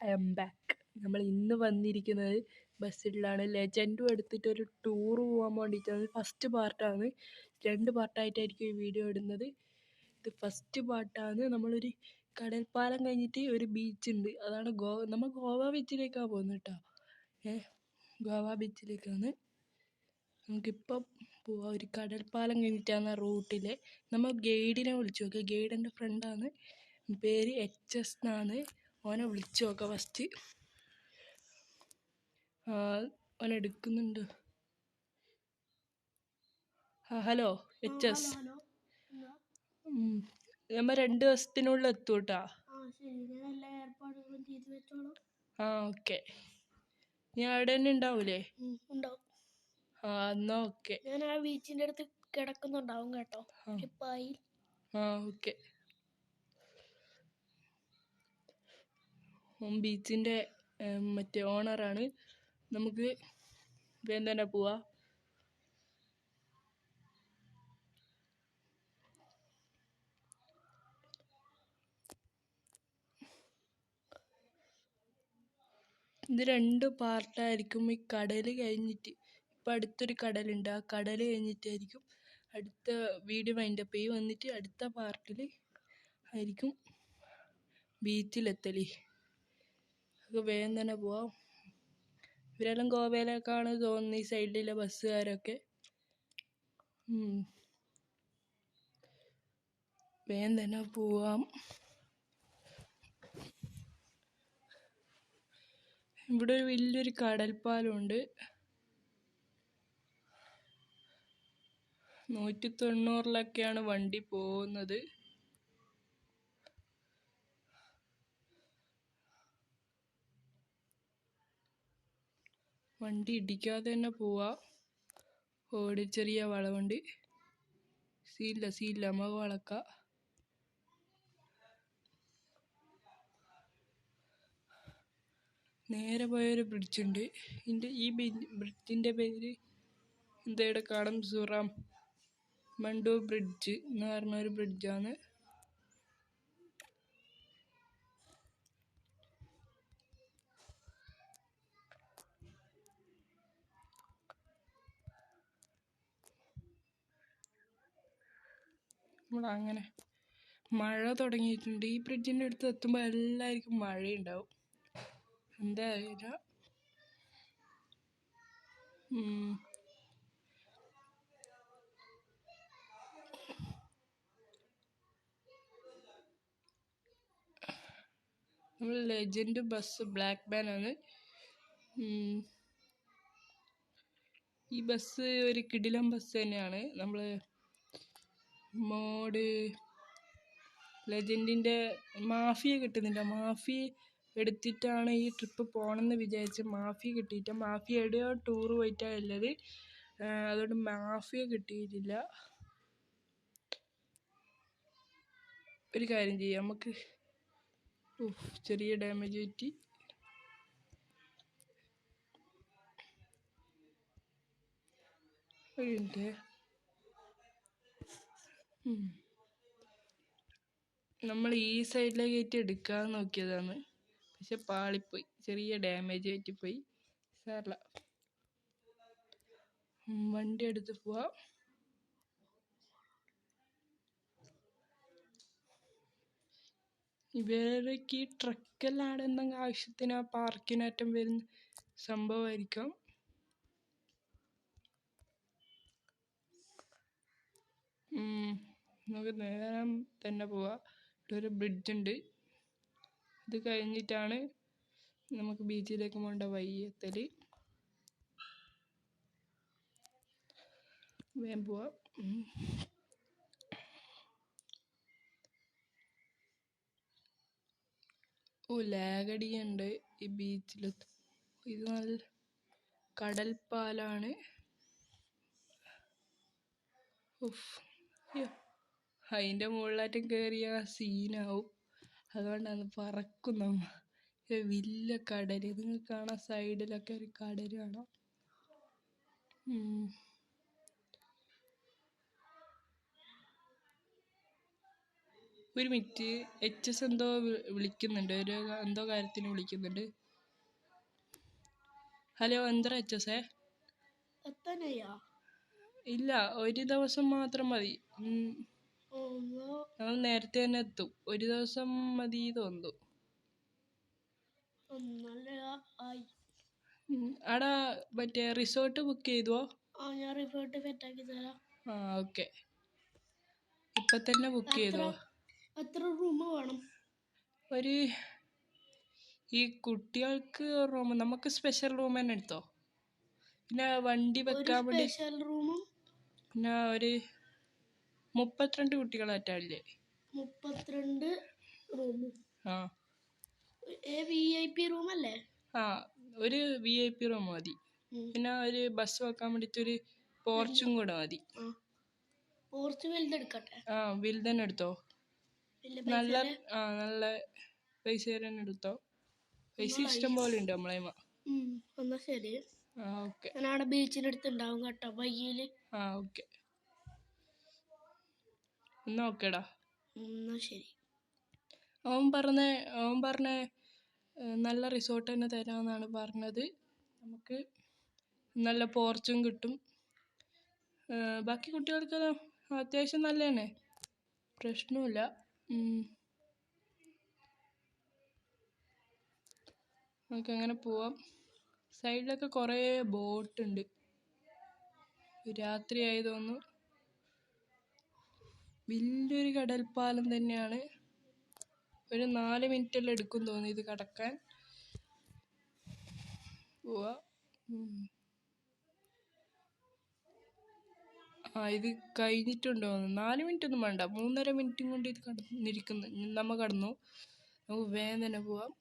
I M back. നമ്മൾ ഇന്ന് വന്നിരിക്കുന്നത് ബസ്സിലാണ്. ലെജൻഡും എടുത്തിട്ടൊരു ടൂർ പോകാൻ വേണ്ടിയിട്ടാണ്. ഫസ്റ്റ് പാർട്ടാണ്. 2 പാർട്ടായിട്ടായിരിക്കും ഈ വീഡിയോ ഇടുന്നത്. ഇത് ഫസ്റ്റ് പാർട്ടാണ്. നമ്മളൊരു കടൽപ്പാലം കഴിഞ്ഞിട്ട് ഒരു ബീച്ചുണ്ട്, അതാണ് നമ്മൾ ഗോവ ബീച്ചിലേക്കാണ് പോകുന്നത് കേട്ടോ. ഗോവ ബീച്ചിലേക്കാണ് നമുക്കിപ്പം പോവാം. ഒരു കടൽപ്പാലം കഴിഞ്ഞിട്ടാണ് റൂട്ടിൽ. നമ്മൾ ഗൈഡിനെ വിളിച്ചു നോക്കുക. ഗൈഡ് എൻ്റെ ഫ്രണ്ടാണ്, പേര് HS എന്നാണ്. ഓനെ വിളിച്ചു നോക്കാം ഫസ്റ്റ്. ഓൻ എടുക്കുന്നുണ്ട്. ഹലോ HS, നമ്മൾ 2 ദിവസത്തിനുള്ളിൽ എത്തും കേട്ടോ. ഓക്കെ. നീ അവിടെ തന്നെ ഉണ്ടാവൂലേ? എന്നാ ഓക്കെ. ഞാൻ ആ ബീച്ചിന്റെ അടുത്ത് കിടക്കുന്നുണ്ടാവും കേട്ടോ. ഓക്കെ. ബീച്ചിൻ്റെ മറ്റേ ഓണറാണ്. നമുക്ക് വേഗം തന്നെ പോവാ. ഇത് 2 പാർട്ടായിരിക്കും. ഈ കടൽ കഴിഞ്ഞിട്ട് ഇപ്പം അടുത്തൊരു കടലുണ്ട്, ആ കടൽ കഴിഞ്ഞിട്ടായിരിക്കും അടുത്ത വീഡിയോ വൈൻഡപ്പ് ചെയ്യും. വന്നിട്ട് അടുത്ത പാർട്ടിൽ ആയിരിക്കും ബീച്ചിലെത്തല്. നമുക്ക് വേഗം തന്നെ പോവാം. ഇവരെല്ലാം ഗോവയിലേക്കാണ് തോന്നുന്നത്, ഈ സൈഡിലെ ബസ്സുകാരൊക്കെ. വേഗം തന്നെ പോവാം. ഇവിടെ ഒരു വലിയൊരു കടൽപ്പാലമുണ്ട്. 190-ലൊക്കെയാണ് വണ്ടി പോകുന്നത്. വണ്ടി ഇടിക്കാതെ തന്നെ പോവാ. ഓടി ചെറിയ വളവുണ്ട്. സീനില്ല നമുക്ക് വളക്കാം. നേരെ പോയൊരു ബ്രിഡ്ജുണ്ട്. ഈ ബ്രിഡ്ജിൻ്റെ പേര് എന്താ ഇവിടെ കാണും, സുറാം മണ്ടു ബ്രിഡ്ജ് എന്ന് പറഞ്ഞൊരു ബ്രിഡ്ജാണ്. നമ്മളങ്ങനെ മഴ തുടങ്ങിയിട്ടുണ്ട്. ഈ ബ്രിഡ്ജിൻ്റെ അടുത്ത് എത്തുമ്പോൾ എല്ലാവർക്കും മഴയുണ്ടാവും, എന്താ അറിയില്ല. നമ്മൾ ലെജൻഡ് ബസ് ബ്ലാക്ക് ബാനാണ്. ഈ ബസ് ഒരു കിടിലം ബസ് തന്നെയാണ്. നമ്മൾ മോഡ് ലെജൻഡിൻ്റെ മാഫിയ കിട്ടുന്നില്ല. മാഫി എടുത്തിട്ടാണ് ഈ ട്രിപ്പ് പോകണമെന്ന് വിചാരിച്ച്. മാഫി കിട്ടിയിട്ട്, മാഫി എവിടെയോ ടൂർ പോയിട്ടാണ് ഉള്ളത്, അതുകൊണ്ട് മാഫിയ കിട്ടിയിട്ടില്ല. ഒരു കാര്യം ചെയ്യാം, നമുക്ക് ചെറിയ ഡാമേജ് പറ്റി. നമ്മൾ ഈ സൈഡിലേക്കായിട്ട് എടുക്കാൻ നോക്കിയതാണ്, പക്ഷെ പാളിപ്പോയി, ചെറിയ ഡാമേജ് പറ്റിപ്പോയി. സാരമില്ല, വണ്ടി എടുത്ത് പോവാം. ഇവരൊക്കെ ഈ ട്രക്കെല്ലാം എന്തെങ്കിലും ആവശ്യത്തിന് ആ പാർക്കിനേറ്റം വരുന്ന സംഭവമായിരിക്കാം. നമുക്ക് നേരം തന്നെ പോവാം. ഇവിടെ ഒരു ബ്രിഡ്ജുണ്ട്, ഇത് കഴിഞ്ഞിട്ടാണ് നമുക്ക് ബീച്ചിലേക്ക് പോകേണ്ട വഴി എത്തല്. വേഗം പോവാം. ലാഗടിയുണ്ട് ഈ ബീച്ചിലെത്തും. ഇത് നല്ല കടൽപ്പാലാണ്. അതിൻ്റെ മുകളിലായിട്ടും കയറിയ സീനാവും, അതുകൊണ്ടാണ് പറക്കുന്ന വലിയ കടൽ. നിങ്ങൾക്ക് കാണാം, സൈഡിലൊക്കെ ഒരു കടൽ കാണാം. ഒരു മിനിറ്റ്, HS എന്തോ വിളിക്കുന്നുണ്ട്, ഒരു എന്തോ കാര്യത്തിന് വിളിക്കുന്നുണ്ട്. ഹലോ, എന്താ HS? എത്താനയ്യാ? ഇല്ല, ഒരു ദിവസം മാത്രം മതി. ഞങ്ങൾ നേരത്തെ തന്നെ എത്തും. ഒരു ദിവസം മതി തോന്നുന്നു. ആടാ മറ്റേ റിസോർട്ട് ബുക്ക് ചെയ്തുവോ? ഞാൻ റിസോർട്ട് സെറ്റാക്കി തരാം. ഓക്കെ, ഇപ്പൊ തന്നെ ബുക്ക് ചെയ്തോ. എത്ര റൂം വേണം? ഒരു ഈ കുട്ടികൾക്ക് റൂം, നമുക്ക് സ്പെഷ്യൽ റൂം തന്നെ എടുത്തോ. പിന്നെ വണ്ടി വെക്കാൻ വേണ്ടി സ്പെഷ്യൽ റൂമും. പിന്നെ ഒരു 32 കുട്ടികളായിട്ടല്ലേ? 32 റൂമും. ആ VIP റൂം അല്ലേ? ഒരു VIP റൂം മതി. പിന്നെ ഒരു ബസ് വെക്കാൻ വേണ്ടിട്ട് ഒരു പോർച്ചും കൂടെ മതി. പോർച്ച് വലുതെടുക്കട്ടെ? വലുതന്നെ എടുത്തോ. നല്ല പൈസ തന്നെ എടുത്തോ. പൈസ ഇഷ്ടം പോലെ ഉണ്ട് നമ്മളേമ. എന്നാ ശരി. ഓക്കെ, ഞാൻ അവിടെ ബീച്ചിന്റെ അടുത്ത് ഉണ്ടാവും കേട്ടോ, വയ്യില്. ഓക്കെ, എന്നാ ഓക്കേടാ. എന്നാ ശരി. അവൻ പറഞ്ഞ നല്ല റിസോർട്ട് തന്നെ തരാമെന്നാണ് പറഞ്ഞത്. നമുക്ക് നല്ല പോർച്ചും കിട്ടും. ബാക്കി കുട്ടികൾക്കെല്ലാം അത്യാവശ്യം നല്ല തന്നെ, പ്രശ്നമില്ല. നമുക്കങ്ങനെ പോവാം. സൈഡിലൊക്കെ കുറേ ബോട്ടുണ്ട്. രാത്രി ആയതൊന്നു. വലിയൊരു കടൽപ്പാലം തന്നെയാണ്. ഒരു 4 മിനിറ്റെല്ലാം എടുക്കും തോന്നി ഇത് കടക്കാൻ. പോവാ. ഇത് കഴിഞ്ഞിട്ടുണ്ടോ? 4 മിനിറ്റ് ഒന്നും വേണ്ട, 3.5 മിനിറ്റും കൊണ്ട് ഇത് നമ്മ കടന്നു. നമുക്ക് വേഗം തന്നെ പോവാം.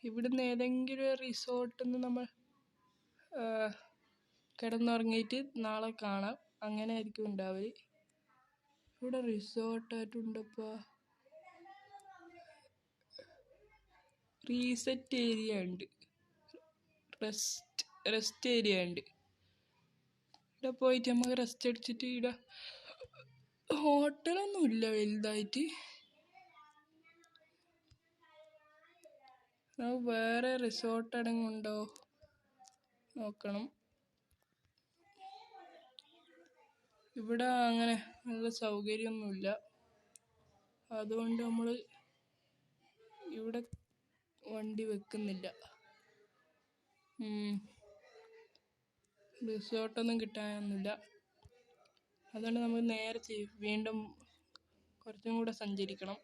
ഇവിടുന്ന് ഏതെങ്കിലും റിസോർട്ടിൽ നിന്ന് നമ്മൾ കിടന്നുറങ്ങിയിട്ട് നാളെ കാണാം. അങ്ങനെ ആയിരിക്കും ഉണ്ടാവുക. ഇവിടെ റിസോർട്ടായിട്ടുണ്ടപ്പോൾ റീസെറ്റ് ഏരിയ ഉണ്ട്, റെസ്റ്റ് ഏരിയ ഉണ്ട്. ഇവിടെ പോയിട്ട് നമുക്ക് റെസ്റ്റ് അടിച്ചിട്ട്, ഇവിടെ ഹോട്ടലൊന്നും ഇല്ല വലുതായിട്ട്. നമുക്ക് വേറെ റിസോർട്ട് എവിടെയെങ്കിലും ഉണ്ടോ നോക്കണം. ഇവിടെ അങ്ങനെ നല്ല സൗകര്യമൊന്നുമില്ല. അതുകൊണ്ട് നമ്മൾ ഇവിടെ വണ്ടി വെക്കുന്നില്ല. റിസോർട്ടൊന്നും കിട്ടാനൊന്നുമില്ല. അതുകൊണ്ട് നമുക്ക് നേരെ വീണ്ടും കുറച്ചും കൂടെ സഞ്ചരിക്കണം.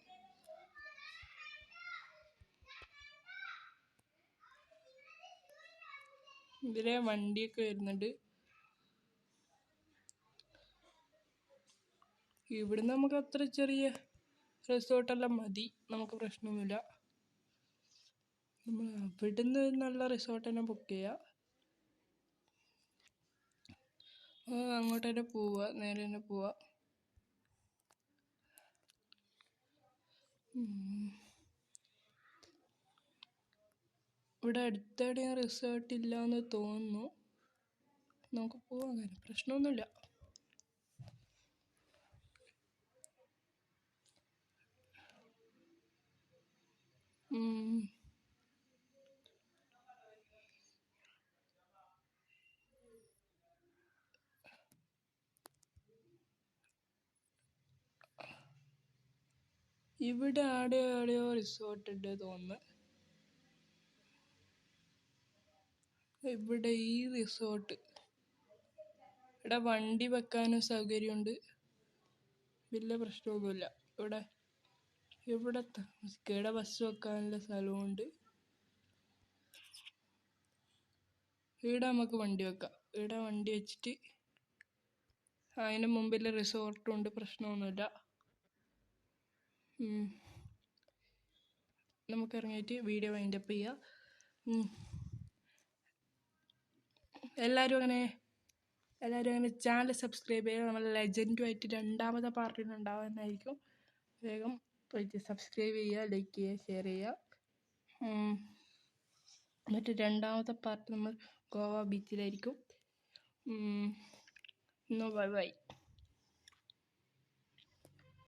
ഇതിലെ വണ്ടിയൊക്കെ വരുന്നുണ്ട്. ഇവിടുന്ന് നമുക്ക് അത്ര ചെറിയ റിസോർട്ടെല്ലാം മതി, നമുക്ക് പ്രശ്നമൊന്നുമില്ല. നമ്മൾ ഇവിടുന്ന് നല്ല റിസോർട്ട് തന്നെ ബുക്ക് ചെയ്യുക. അങ്ങോട്ട് തന്നെ പോവുക, നേരെ തന്നെ പോവുക. ഇവിടെ അടുത്തെവിടെയും റിസോർട്ട് ഇല്ലയെന്ന് തോന്നുന്നു. നമുക്ക് പോവാം, അങ്ങനെ പ്രശ്നമൊന്നുമില്ല. ഇവിടെ ആടെയോ റിസോർട്ട് ഉണ്ട് തോന്നുന്നു. ഇവിടെ ഈ റിസോർട്ട്, ഇവിടെ വണ്ടി വെക്കാനും സൗകര്യമുണ്ട്, വലിയ പ്രശ്നമൊന്നുമില്ല. ഇവിടെ താമസിക്കുക, ബസ് വെക്കാനുള്ള സ്ഥലമുണ്ട്. ഇവിടെ നമുക്ക് വണ്ടി വെക്കാം. ഇവിടെ വണ്ടി വെച്ചിട്ട് അതിന് മുമ്പിൽ റിസോർട്ടുണ്ട്, പ്രശ്നമൊന്നുമില്ല. നമുക്ക് ഇറങ്ങിയിട്ട് വീഡിയോ വൈൻഡപ്പ് ചെയ്യാം. എല്ലാവരും അങ്ങനെ ചാനൽ സബ്സ്ക്രൈബ് ചെയ്യുക. നമ്മൾ ലെജൻഡുമായിട്ട് 2ാമത്തെ പാർട്ടിൽ ഉണ്ടാവാനായിരിക്കും. വേഗം പോയിട്ട് സബ്സ്ക്രൈബ് ചെയ്യുക, ലൈക്ക് ചെയ്യുക, ഷെയർ ചെയ്യുക. എന്നിട്ട് 2ാമത്തെ പാർട്ട് നമ്മൾ ഗോവ ബീച്ചിലായിരിക്കും. No, bye bye.